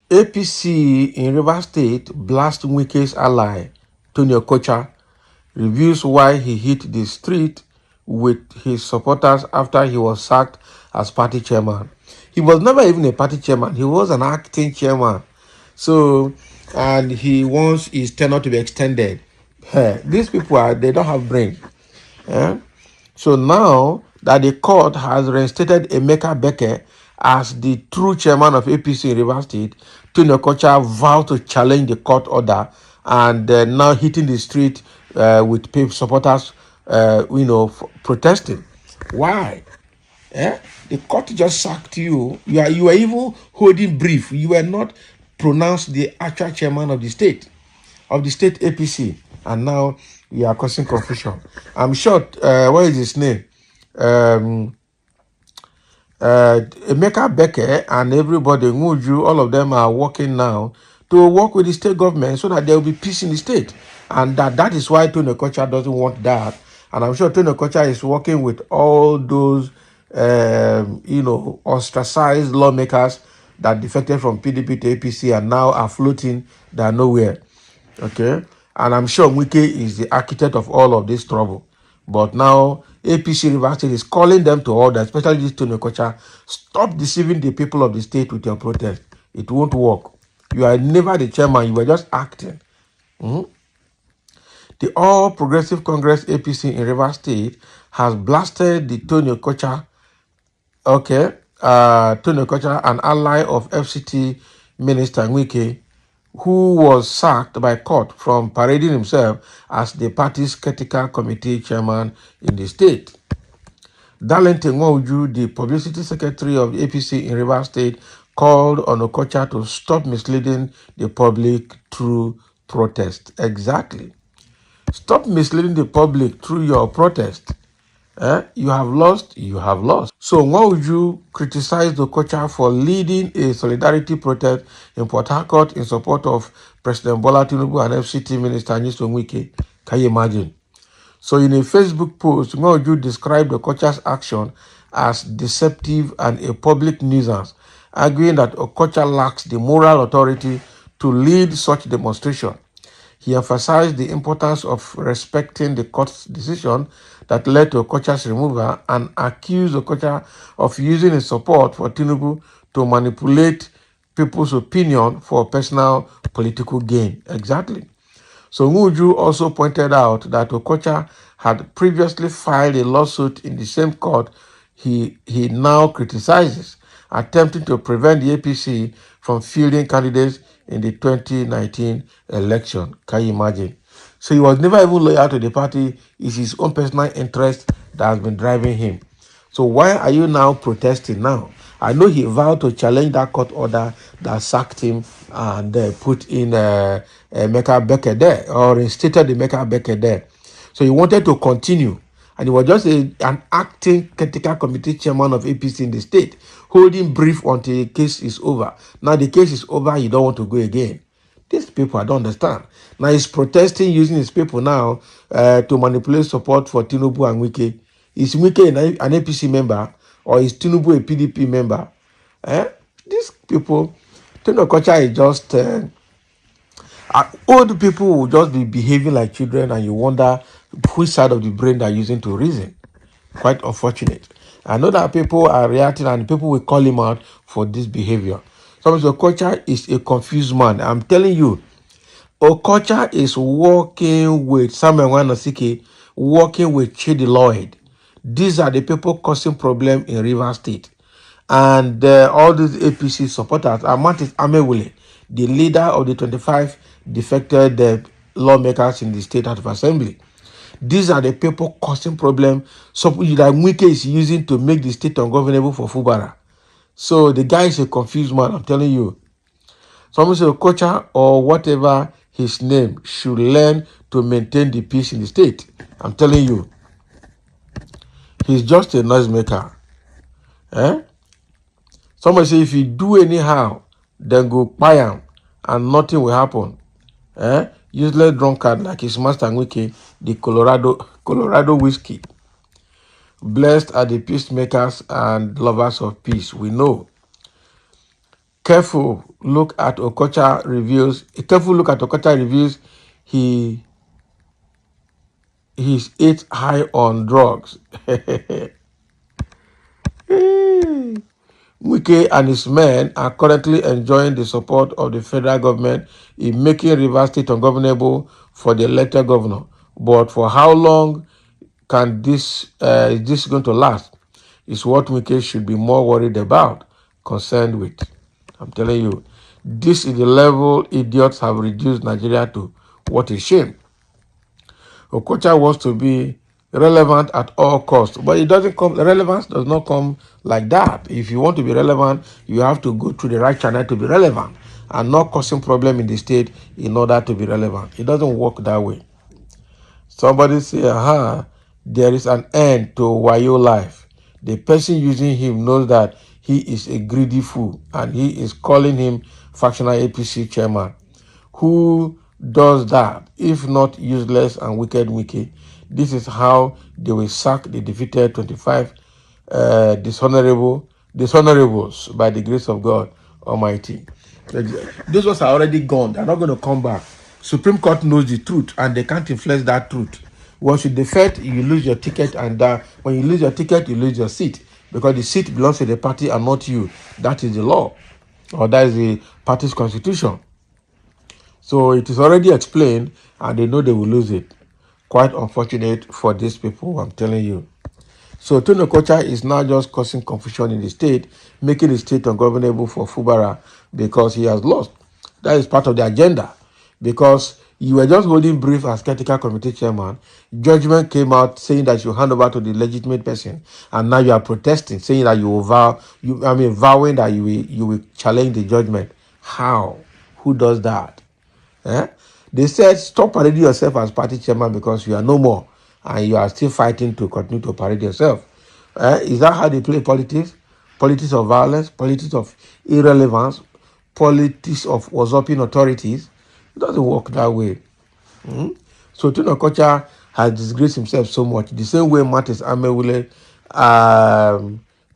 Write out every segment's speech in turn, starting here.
APC in Rivers State blast Wike's ally, Tony Okocha, reveals why he hit the street with his supporters after he was sacked as party chairman. He was never even a party chairman. He was an acting chairman. So, and he wants his tenure to be extended. These people they don't have brain. So now that the court has reinstated Emeka Beke as the true chairman of APC in Rivers State, Tony Okocha vowed to challenge the court order and now hitting the street with supporters, protesting. Why? The court just sacked you. You were even holding brief. You were not pronounced the actual chairman of the state APC, and now you are causing confusion. I'm sure. What is his name? Emeka Beke and everybody, Nguju, all of them are working now to work with the state government so that there will be peace in the state, and that is why Tony Okocha doesn't want that. And I'm sure Tony Okocha is working with all those, ostracized lawmakers that defected from PDP to APC and now are floating. They are nowhere. Okay, and I'm sure Wike is the architect of all of this trouble. But now APC Rivers State is calling them to order, especially this Tony Okocha. Stop deceiving the people of the state with your protest. It won't work. You are never the chairman. You were just acting. The All Progressive Congress APC in Rivers State has blasted the Tony Okocha. Okay, Tony Okocha, an ally of FCT Minister Wike, who was sacked by court from parading himself as the party's critical committee chairman in the state. Darlington Nwauju, the publicity secretary of the APC in Rivers State, called on Okocha to stop misleading the public through protest. Exactly. Stop misleading the public through your protest. You have lost, you have lost. So Nwauju criticized Okocha for leading a solidarity protest in Port Harcourt in support of President Bola Tinubu and FCT Minister Nyesom Wike. Can you imagine? So in a Facebook post, Nwauju described Okocha's action as deceptive and a public nuisance, arguing that Okocha lacks the moral authority to lead such demonstration. He emphasized the importance of respecting the court's decision that led to Okocha's removal and accused Okocha of using his support for Tinubu to manipulate people's opinion for personal political gain. Exactly. So Nwauju also pointed out that Okocha had previously filed a lawsuit in the same court he now criticizes, attempting to prevent the APC from fielding candidates in the 2019 election. Can you imagine? So he was never even loyal to the party. It's his own personal interest that has been driving him. So why are you now protesting now? I know he vowed to challenge that court order that sacked him and put in Emeka Beke there, or reinstated the Emeka Beke there. So he wanted to continue. And he was just an acting critical committee chairman of APC in the state, holding brief until the case is over. Now the case is over, you don't want to go again. These people, I don't understand. Now he's protesting using his people now to manipulate support for Tinubu and Wike. Is Wike an APC member or is Tinubu a PDP member? These people, Tony Okocha is just... old people will just be behaving like children and you wonder which side of the brain they're using to reason. Quite unfortunate. I know that people are reacting and people will call him out for this behavior. Sometimes Okocha is a confused man. I'm telling you, Okocha is working with Samuel Wanosike, working with Chidi Lloyd. These are the people causing problem in Rivers State. And all these APC supporters are Martis Amewule, the leader of the 25 defected lawmakers in the State House of Assembly. These are the people causing problem. So that Wike is using to make the state ungovernable for Fubara. So the guy is a confused man, I'm telling you. Someone say Okocha or whatever his name should learn to maintain the peace in the state. I'm telling you. He's just a noisemaker. Somebody say if you do anyhow, then go buy him and nothing will happen. Useless drunkard like his master Wike, the Colorado whiskey. Blessed are the peacemakers and lovers of peace. We know. careful look at Okocha reviews. A careful look at Okocha reviews. He's it high on drugs. Wike and his men are currently enjoying the support of the federal government in making Rivers State ungovernable for the elected governor. But for how long can is this going to last? Is what Wike should be more worried about, concerned with. I'm telling you, this is the level idiots have reduced Nigeria to. What a shame. Okocha wants to be relevant at all costs, but it doesn't come. Relevance does not come like that. If you want to be relevant, you have to go through the right channel to be relevant, and not causing problem in the state in order to be relevant. It doesn't work that way. Somebody say, aha, there is an end to Wayo life. The person using him knows that he is a greedy fool, and he is calling him factional APC chairman. Who does that, if not useless and wicked Wike? This is how they will sack the defeated 25 dishonorables by the grace of God Almighty. Those ones are already gone. They're not going to come back. Supreme Court knows the truth, and they can't influence that truth. Once you defect, you lose your ticket, and when you lose your ticket, you lose your seat, because the seat belongs to the party and not you. That is the law, or that is the party's constitution. So it is already explained, and they know they will lose it. Quite unfortunate for these people, I'm telling you. So Tony Okocha is now just causing confusion in the state, making the state ungovernable for Fubara because he has lost. That is part of the agenda. Because you were just holding brief as caretaker committee chairman, judgment came out saying that you hand over to the legitimate person, and now you are protesting, saying that you will vowing that you will challenge the judgment. How? Who does that? Eh? They said stop parading yourself as party chairman because you are no more, and you are still fighting to continue to parade yourself. Is that how they play politics? Politics of violence, politics of irrelevance, politics of usurping authorities? It doesn't work that way. So Tony Okocha has disgraced himself so much. The same way Martins Amewule,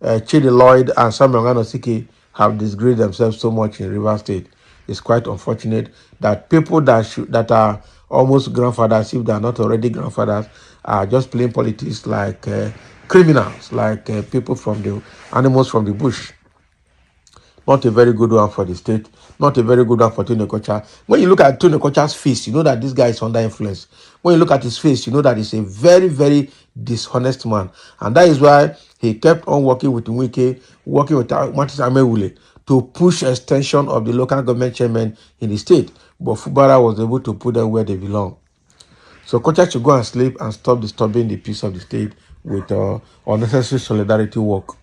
Chidi Lloyd, and Samuel Nganosike have disgraced themselves so much in Rivers State. It's quite unfortunate that people that are almost grandfathers, if they are not already grandfathers, are just playing politics like criminals, like people from the animals from the bush. Not a very good one for the state. Not a very good one for Tony Okocha. When you look at Tony Okocha's face, you know that this guy is under influence. When you look at his face, you know that he's a very, very dishonest man. And that is why he kept on working with Wike, working with Martins Amewule to push extension of the local government chairman in the state. But Fubara was able to put them where they belong. So Okocha should go and sleep and stop disturbing the peace of the state with unnecessary solidarity work.